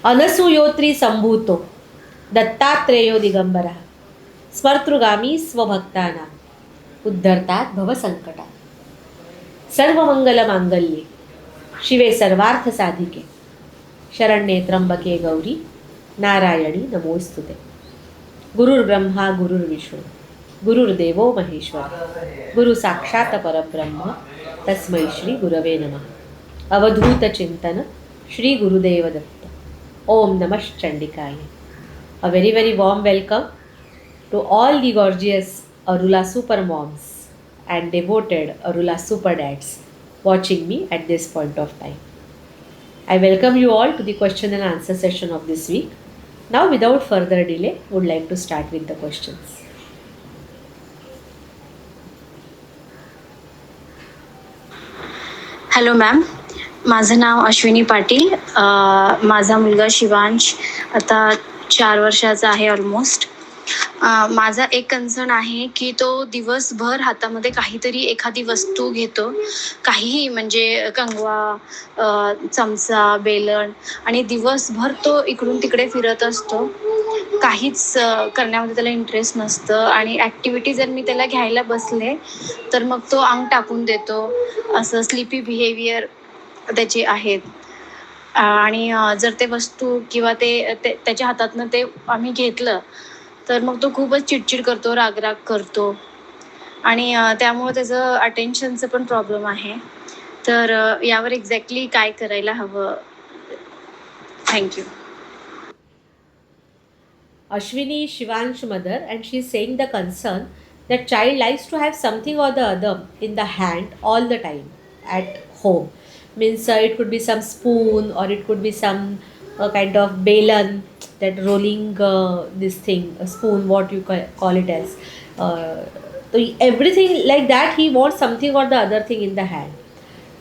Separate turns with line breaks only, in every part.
अनसूयोत्री संभूतो दत्तात्रेयो दिगंबरा स्मर्तृगामी स्वभक्तानां उद्धरतात भवसंकटात् सर्वमंगलमांगल्ये शिवे सर्वार्थसाधिके शरण्ये त्र्यंबके गौरी नारायणी नमोस्तुते. गुरुर्ब्रह्मा गुरुर्विष्णू गुरुर्देवो महेश्वर गुरु साक्षात परब्रह्म तस्मै श्री गुरवे नमः. अवधूत चिंतन श्री गुरुदेव दत्त. ओम नमः चंडिकाय. A very very warm welcome to all the gorgeous Arula super moms and devoted Arula super dads watching me at this point of time. I welcome you all to the question and answer session of this week. Now without further delay, would like to start with the questions.
Hello ma'am, माझं नाव अश्विनी पाटील. माझा मुलगा शिवांश आता 4 वर्षाचा आहे almost. माझा एक concern आहे की तो दिवसभर हातामध्ये काहीतरी एखादी वस्तू घेतो, काहीही म्हणजे कंगवा, चमचा, बेलन, आणि दिवसभर तो इकडून तिकडे फिरत असतो. काहीच करण्यामध्ये त्याला इंटरेस्ट नसतं आणि ॲक्टिव्हिटी जर मी त्याला घ्यायला बसले तर मग तो अंग टाकून देतो. असं स्लिपी बिहेवियर त्याचे आहेत. आणि जर ते वस्तू किंवा ते त्याच्या हातातनं ते आम्ही घेतलं तर मग तो खूपच चिडचिड करतो, रागराग करतो आणि त्यामुळे त्याचं अटेन्शनचं पण प्रॉब्लेम आहे. तर यावर एक्झॅक्टली काय करायला हवं? Thank you.
Ashwini Shivansh mother, and she is saying the concern that child likes to have something or the other in the hand all the time at home. Means it could be some spoon or it could be some kind of belan, that rolling this thing, a spoon, what you call it as. So everything like that, he wants something or the other thing in the hand.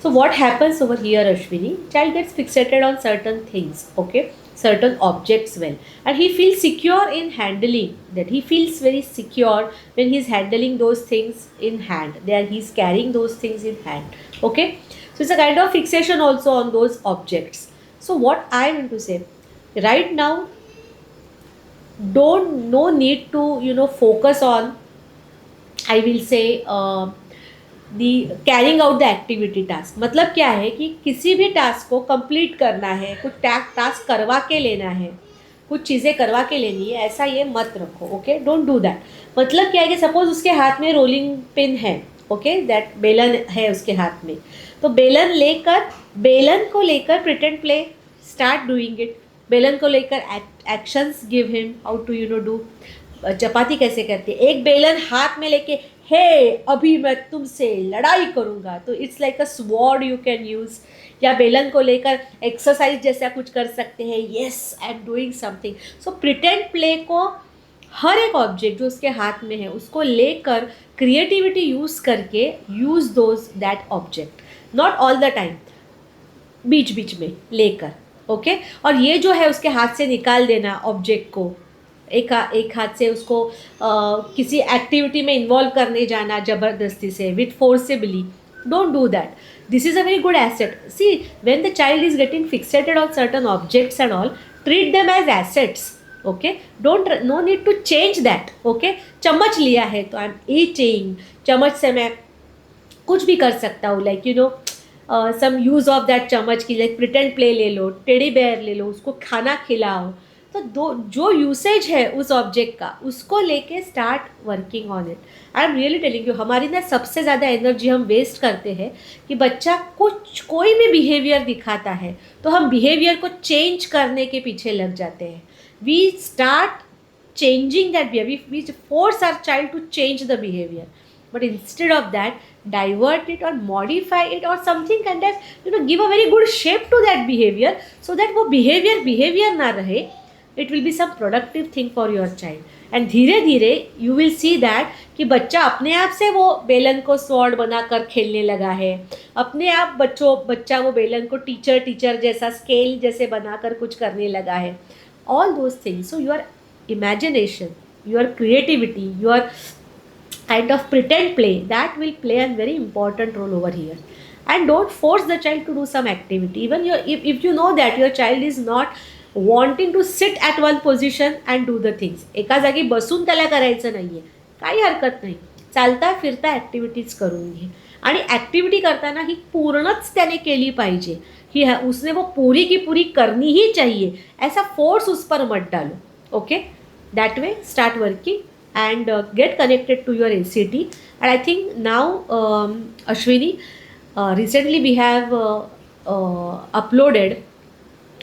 So what happens over here, Ashwini? Child gets fixated on certain things, okay? Certain objects well, and he feels secure in handling that. He feels very secure when he's handling those things in hand. There he's carrying those things in hand, okay? So it's a kind of fixation also on those objects. So what I want to say right now, no need to focus on, I will say, the carrying out the activity task. मतलब क्या है कि किसी भी task को complete करना है, कुछ टास्क करवा के लेना है, कुछ चीज़ें करवा के लेनी है, ऐसा ये मत रखो, ओके? Don't do that. मतलब क्या है कि सपोज उसके हाथ में रोलिंग पिन है, ओके, दैट बेलन है उसके हाथ में, तो बेलन को लेकर pretend play, start doing it. बेलन को लेकर actions give him how to do. चपाती कैसे करती है, एक बेलन हाथ में लेके हे अभी मैं तुमसे लड़ाई करूँगा, तो it's like a sword you can use. या बेलन को लेकर एक्सरसाइज जैसा कुछ कर सकते हैं, yes I am doing something. So pretend play को हर एक ऑब्जेक्ट जो उसके हाथ में है उसको लेकर क्रिएटिविटी यूज़ करके use those that object, not all the time, बीच बीच में लेकर, ओके? और ये जो है उसके हाथ से निकाल देना ऑब्जेक्ट को, एक हाथ से उसको किसी एक्टिविटी में इन्वॉल्व करने जाना ज़बरदस्ती से, with forcibly, don't do that. This is a very good asset. See, when the child is getting fixated on certain objects and all, treat them as assets, okay? No need to change that, okay? चम्मच लिया है तो I am eating, चम्मच से मैं कुछ भी कर सकता हूँ, like some use of that चम्मच की, लाइक प्रिटेंड प्ले ले लो, टेडी बेयर ले लो, उसको खाना खिलाओ. तो जो यूसेज है उस ऑब्जेक्ट का, उसको लेके start working on it. I am really telling you, हमारी ना सबसे ज़्यादा एनर्जी हम वेस्ट करते हैं कि बच्चा कोई भी बिहेवियर दिखाता है तो हम बिहेवियर को चेंज करने के पीछे लग जाते हैं. We start changing that behaviour, we force our child to change the behaviour, but instead of that divert it or modify it or something kind of give a very good shape to that behavior, so that वो behavior ना रहे, it will be some productive thing for your child. and धीरे धीरे you will see that कि बच्चा अपने आप से वो बेलन को स्वॉर्ड बनाकर खेलने लगा है, अपने आप बच्चा वो बेलन को टीचर जैसा स्केल जैसे बनाकर कुछ करने लगा है. all those things, so your imagination, your creativity, your kind of pretend play, that will play a very important role over here. And don't force the child to do some activity. Even if you know that your child is not wanting to sit at one position and do the things. एका जागी बसून त्याला करायचं नाही आहे, काही हरकत नाही. चालता फिरता ॲक्टिव्हिटीज करून घे. आणि ॲक्टिव्हिटी करताना ही पूर्णच त्याने केली पाहिजे. ही उसने वो पूरी की पूरी करनी ही चाहिए, ऐसा फोर्स उस पर मत डालो. Okay, that way start working and get connected to your ACT. And I think now, Ashwini, recently we have uploaded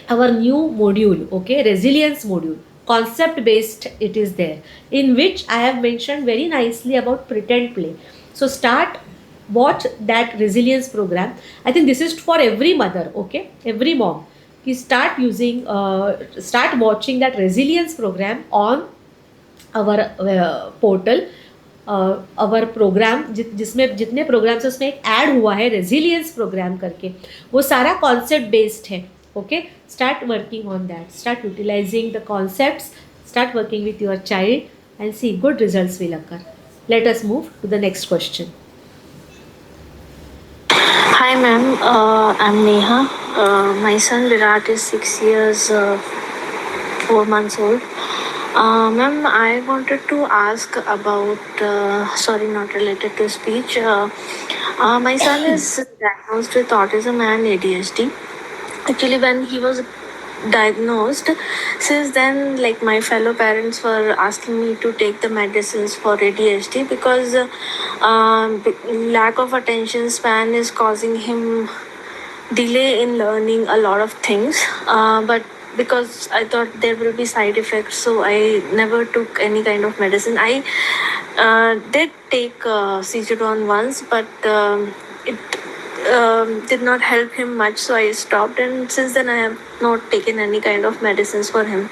our new module, okay, resilience module, concept based it is there, in which I have mentioned very nicely about pretend play. So start watch that resilience program. I think this is for every mother, okay, every mom. You start using start watching that resilience program on our portal. Our program जिसमें जितने programmes उसमें एक add हुआ है resilience programme करके, वो सारा concept based है. Okay, start working on that, start utilising the concepts, start working with your child and see good results will occur. Let us move to the next question.
Hi ma'am, I'm Neha. My son Virat is 6 years, 4 months old. Ma'am, I wanted to ask about, sorry, not related to speech. My son is diagnosed with autism and ADHD. Actually, when he was diagnosed, since then, like my fellow parents were asking me to take the medicines for ADHD because lack of attention span is causing him delay in learning a lot of things. But because I thought there will be side effects, so I never took any kind of medicine. I did take Cetadone once, but it did not help him much, so I stopped, and since then I have not taken any kind of medicines for him.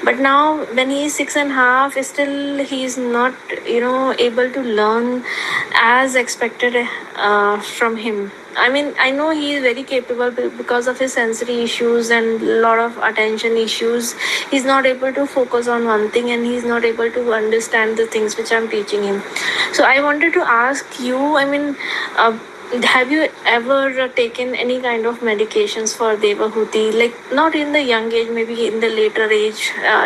But now when he is 6.5, still he is not able to learn as expected from him. I mean, I know he is very capable because of his sensory issues and a lot of attention issues. He's not able to focus on one thing, and he's not able to understand the things which I'm teaching him. So I wanted to ask you, I mean, have you ever taken any kind of medications for Devahuti? Like, not in the young age, maybe in the later age.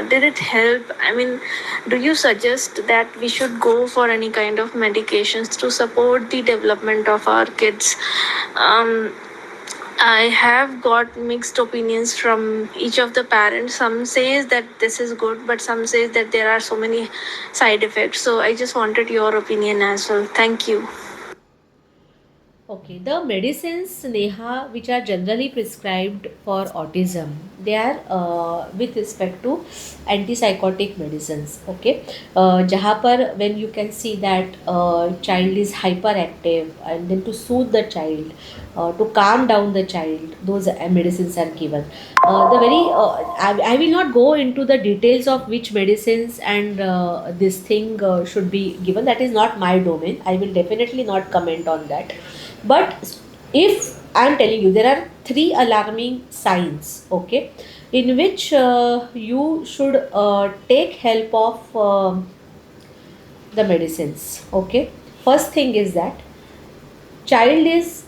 Did it help? I mean, do you suggest that we should go for any kind of medications to support the development of our kids? I have got mixed opinions from each of the parents. Some says that this is good, but some says that there are so many side effects. So I just wanted your opinion as well. Thank you.
Okay, the medicines, Neha, which are generally prescribed for autism, they are with respect to antipsychotic medicines. Okay, जहाँ पर when you can see that child is hyperactive, and then to soothe the child, to calm down the child, those medicines are given. I will not go into the details of which medicines and this thing should be given. That is not my domain. I will definitely not comment on that. But if I am telling you, there are 3 alarming signs, okay, in which you should take help of the medicines. Okay, first thing is that child is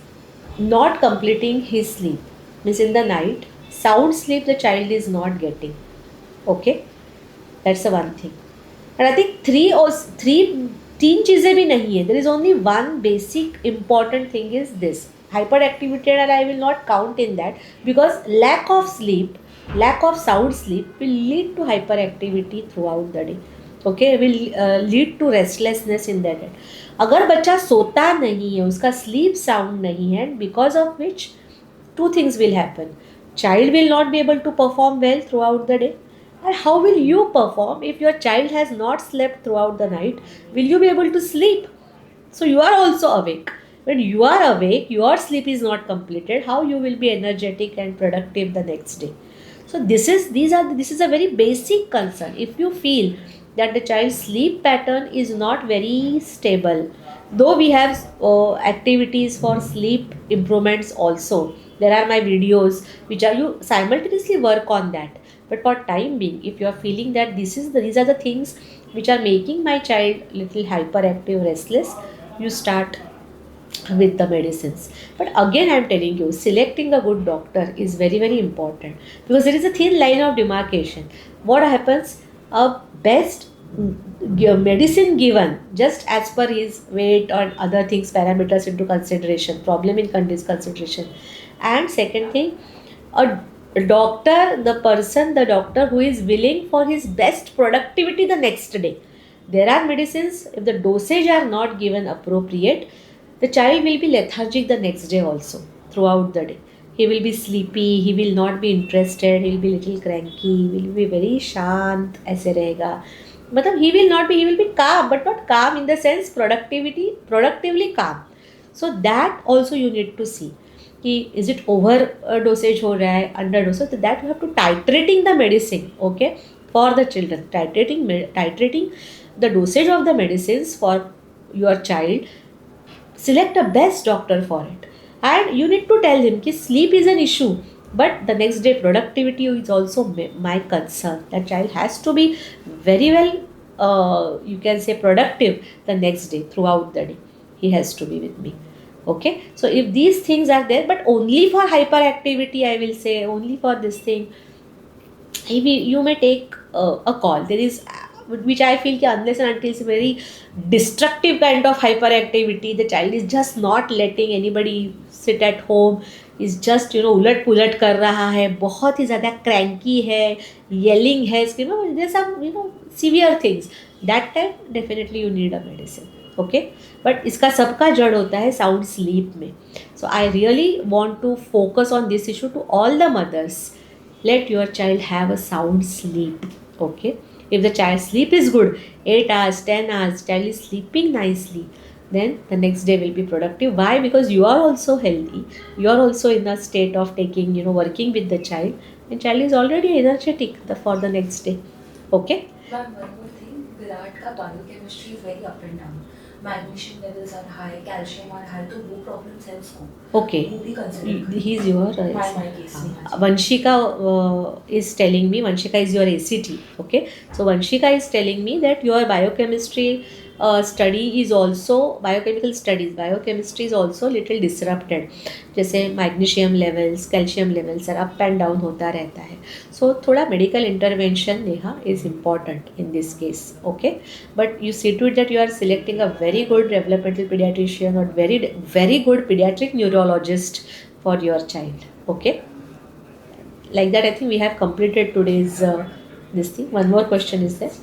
not completing his sleep, means in the night sound sleep the child is not getting. Okay, that's the one thing. And I think 3 चीज़ें भी नहीं है. There is only one basic important thing is this hyperactivity, and I will not count in that because lack of sleep, lack of sound sleep will lead to hyperactivity throughout the day. Okay, will lead to restlessness in the day. अगर बच्चा सोता नहीं है, उसका sleep sound नहीं है, because of which 2 things will happen. Child will not be able to perform well throughout the day. And how will you perform if your child has not slept throughout the night? Will you be able to sleep? So you are also awake. When you are awake, your sleep is not completed. How you will be energetic and productive the next day? So this is a very basic concern. If you feel that the child's sleep pattern is not very stable, though we have activities for sleep improvements also. There are my videos which are you simultaneously work on that. But for time being, if you are feeling that these are the things which are making my child little hyperactive, restless, you start with the medicines. But again, I'm telling you, selecting a good doctor is very, very important, because there is a thin line of demarcation. What happens? A best medicine given just as per his weight or other things, parameters into consideration, problem in consideration. And second thing, a doctor, the doctor who is willing for his best productivity the next day. There are medicines, if the dosage are not given appropriate, the child will be lethargic the next day also, throughout the day. He will be sleepy, he will not be interested, he will be little cranky, he will be very shant, ऐसे रहेगा. मतलब he will be calm, but not calm in the sense productively calm. So that also you need to see कि is it over dosage हो रहा है, under dosage, so that you have to titrating the medicine, okay, for the children, titrating the dosage of the medicines for your child. Select a best doctor for it, and you need to tell him कि sleep is an issue, but the next day productivity is also my concern. That child has to be very well, you can say, productive the next day, throughout the day. He has to be with me. Okay, so if these things are there, but only for hyperactivity, I will say, only for this thing, you may take a call. There is which I feel कि unless and until it's very destructive kind of hyperactivity, the child is just not letting anybody sit at home, is just उलट पुलट कर रहा है, बहुत ही ज़्यादा cranky है, yelling है, there's some severe things. That time definitely you need a medicine. Okay, but इसका सबका जड़ होता है sound sleep में. So I really want to focus on this issue to all the mothers. Let your child have a sound sleep. Okay, if the child's sleep is good, 8 hours, 10 hours, child is sleeping nicely, then the next day will be productive. Why? Because you are also healthy, you are also in a state of taking, working with the child, and child is already energetic for the next day. Okay.
Ma'am, one more thing, Virat ka biochemistry is very up and down. Magnesium levels are high, calcium are high, तो वो problems है उसको.
Okay.
वो भी consider करें.
He is your
My case में.
Vanshika is telling me, Vanshika is your ACT. Okay, so Vanshika is telling me that your biochemistry study is also, biochemical studies, biochemistry is also little disrupted. जैसे magnesium levels, calcium levels sir up and down होता रहता है. सो थोड़ा medical intervention Neha is important in this case. Okay, but you see to it that you are selecting a very good developmental paediatrician और very good pediatric neurologist for your child. Okay, like that I think we have completed today's this thing. One more question is there.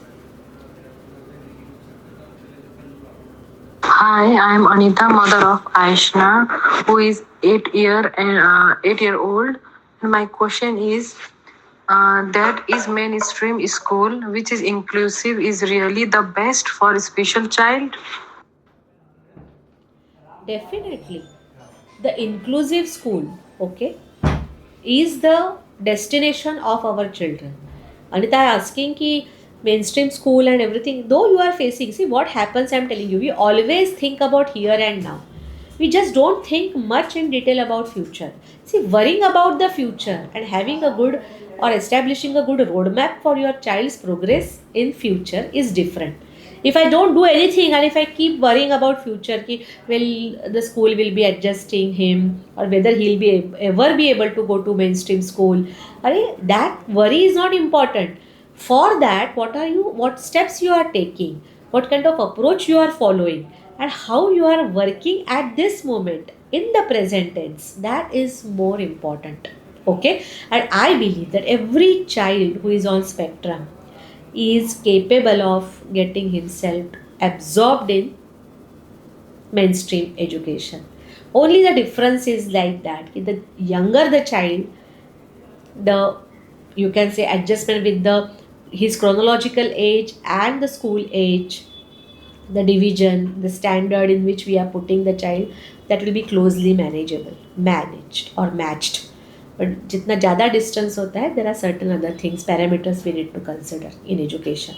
Hi, I am Anita, mother of Aishna, who is 8-year-old. My question is that is mainstream school, which is inclusive, is really the best for a special child?
Definitely, the inclusive school, okay, is the destination of our children. Anita asking ki mainstream school and everything, though you are facing, see what happens, I'm telling you, we always think about here and now. We just don't think much in detail about future. See, worrying about the future and having a good or establishing a good roadmap for your child's progress in future is different. If I don't do anything and if I keep worrying about future, ki, well, the school will be adjusting him or whether he'll be ever be able to go to mainstream school, that worry is not important. For that, what steps you are taking, what kind of approach you are following, and how you are working at this moment in the present tense, that is more important. Okay, and I believe that every child who is on spectrum is capable of getting himself absorbed in mainstream education. Only the difference is like that, the younger the child, the, you can say, adjustment with the his chronological age and the school age, the division, the standard in which we are putting the child, that will be closely managed or matched. But जितना ज़्यादा distance होता है, there are certain other things, parameters we need to consider in education.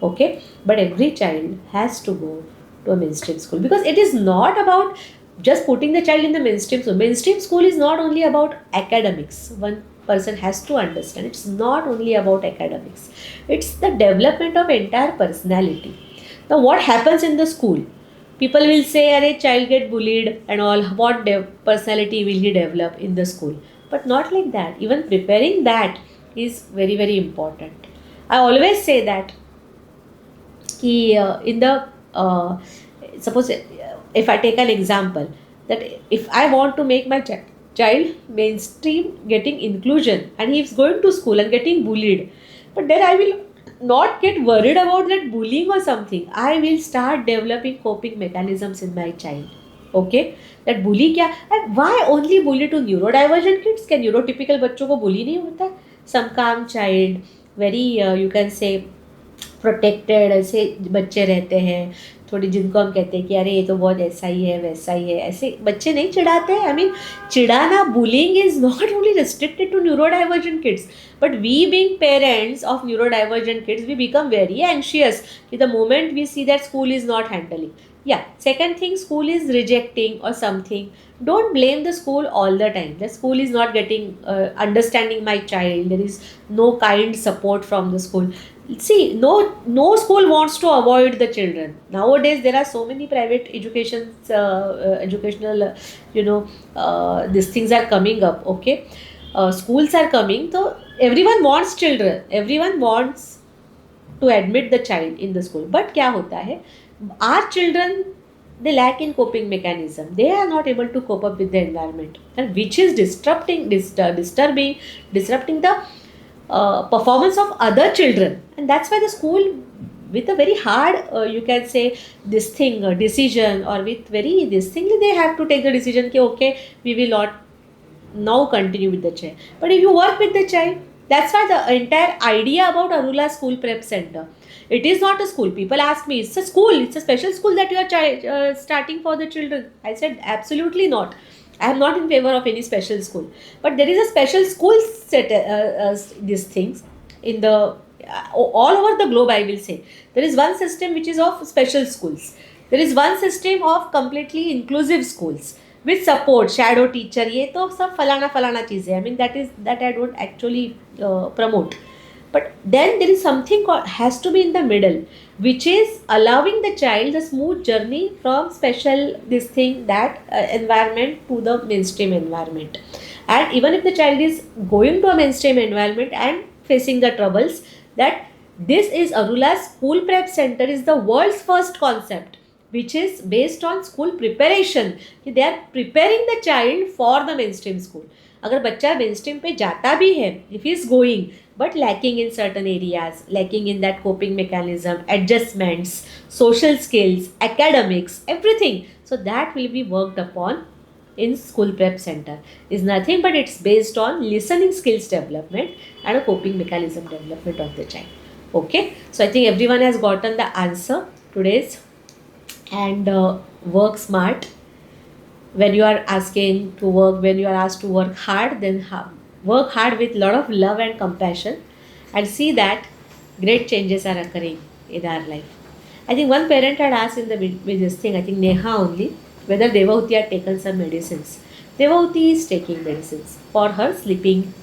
Okay, but every child has to go to a mainstream school, because it is not about just putting the child in the mainstream school. Mainstream school is not only about academics. One person has to understand, it's not only about academics. It's the development of entire personality. Now, what happens in the school? people will say, "Arey, child get bullied and all. What personality will he develop in the school?" But not like that. Even preparing that is very very important. I always say that कि in the suppose if I take an example, that if I want to make my child mainstream getting inclusion and he is going to school and getting bullied, but then I will not get worried about that bullying or something. I will start developing coping mechanisms in my child. Okay, that bully क्या, and why only bully to neurodivergent kids? क्या neurotypical बच्चों को bully नहीं होता? Some calm child, very you can say protected ऐसे बच्चे रहते हैं थोड़ी, जिनको हम कहते हैं कि अरे ये तो बहुत ऐसा ही है वैसा ही है, ऐसे बच्चे नहीं चिढ़ाते हैं. आई मीन चिढ़ाना, bullying is not only restricted to neurodivergent kids, but we being parents of neurodivergent kids we become very anxious कि the moment we see that school is not handling. Yeah, second thing, school is rejecting or something. Don't blame the school all the time. The school is not getting understanding my child. There is no kind support from the school. See, no school wants to avoid the children. Nowadays there are so many private educational these things are coming up. Okay, schools are coming, so everyone wants children, everyone wants to admit the child in the school. But क्या होता है, our children, they lack in coping mechanism. They are not able to cope up with the environment, and which is disturbing the performance of other children. And that's why the school, with a very hard you can say this thing decision, or with very this thing, they have to take the decision कि okay, we will not now continue with the child. But if you work with the child, that's why the entire idea about Arula School Prep Center, it is not a school. People ask me, it's a school, it's a special school that you are starting for the children. I said absolutely not. I am not in favor of any special school, but there is a special school set these things in the all over the globe. I will say there is one system which is of special schools, there is one system of completely inclusive schools with support, shadow teacher, ये तो सब फलाना चीज़ है. I mean that I don't actually promote. But then there is something has to be in the middle, which is allowing the child the smooth journey from special this thing, that environment, to the mainstream environment. And even if the child is going to a mainstream environment and facing the troubles, that this is Arula School Prep Center is the world's first concept which is based on school preparation. कि they are preparing the child for the mainstream school. अगर बच्चा mainstream पे जाता भी है, if he is going but lacking in certain areas, lacking in that coping mechanism, adjustments, social skills, academics, everything, so that will be worked upon in School Prep Center. Is nothing but it's based on listening skills development and a coping mechanism development of the child. Okay, so I think everyone has gotten the answer today's. And work smart. When you are asking to work, when you are asked to work hard, then work hard with a lot of love and compassion, and see that great changes are occurring in our life. I think one parent had asked in the with this thing, I think Neha only, whether Devahuti had taken some medicines. Devahuti is taking medicines for her sleeping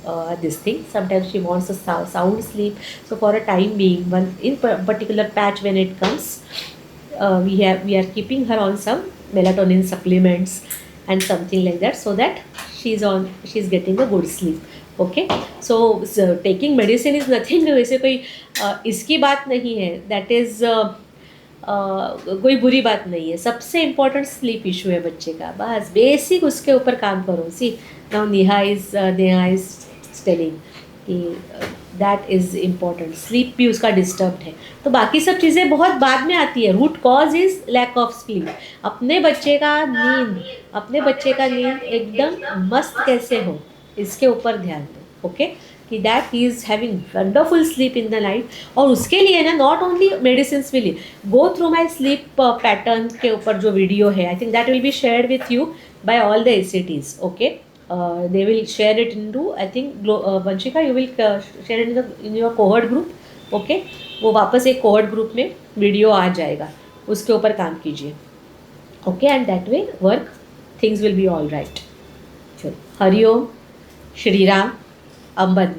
this thing. Sometimes she wants a sound sleep. So for a time being, one in particular patch when it comes, we are keeping her on some melatonin supplements and something like that, so that she's getting a good sleep. Okay, so taking medicine is nothing, वैसे कोई इसकी बात नहीं है, that is कोई बुरी बात नहीं है. सबसे इम्पोर्टेंट स्लीप इशू है बच्चे का, बस बेसिक उसके ऊपर काम करो. सी नाउ नेहा इज टेलिंग कि दैट इज़ इम्पॉर्टेंट. स्लीप भी उसका डिस्टर्ब्ड है, तो बाकी सब चीज़ें बहुत बाद में आती है. Root cause is lack of sleep. अपने बच्चे का नींद एकदम मस्त कैसे हो, इसके ऊपर ध्यान दो. ओके, कि that he is having wonderful sleep in the night. और उसके लिए ना not only medicine will go through my sleep pattern के ऊपर जो वीडियो है, I think that will be shared with you by all the ACTs. Okay, they will share it into, I think Vanshika, you will share it in your cohort group. okay, वो वापस एक cohort group में video आ जाएगा, उसके ऊपर काम कीजिए. Okay, and that way work things will be all right. चलो, हरिओम, श्री राम, अंबन,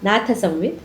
नाथ संवित.